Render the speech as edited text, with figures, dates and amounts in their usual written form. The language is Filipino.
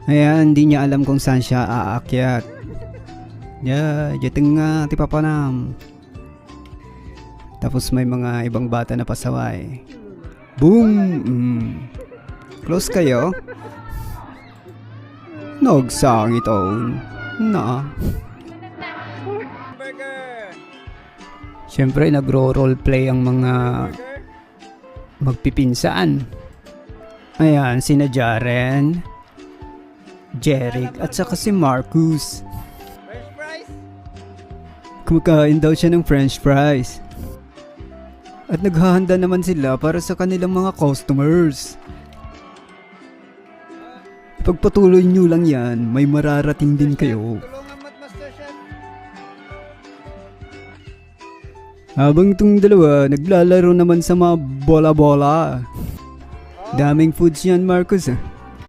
Ayan, hindi niya alam kung saan siya aakyat. Diyan nga, tipapanam. Tapos may mga ibang bata na pasaway. Boom! Close kayo? Nagsang ito. Na. Siyempre, nagro-roleplay ang mga magpipinsaan. Ayan, sina Jaren, Jeric, at saka si Marcus. French fries? Kumakain daw siya ng french fries. At naghahanda naman sila para sa kanilang mga customers. Pagpatuloy nyo lang yan, may mararating din kayo. Tulungan mat Master Chef. Habang itong dalawa, naglalaro naman sa mga bola-bola. Daming foods yan, Marcus.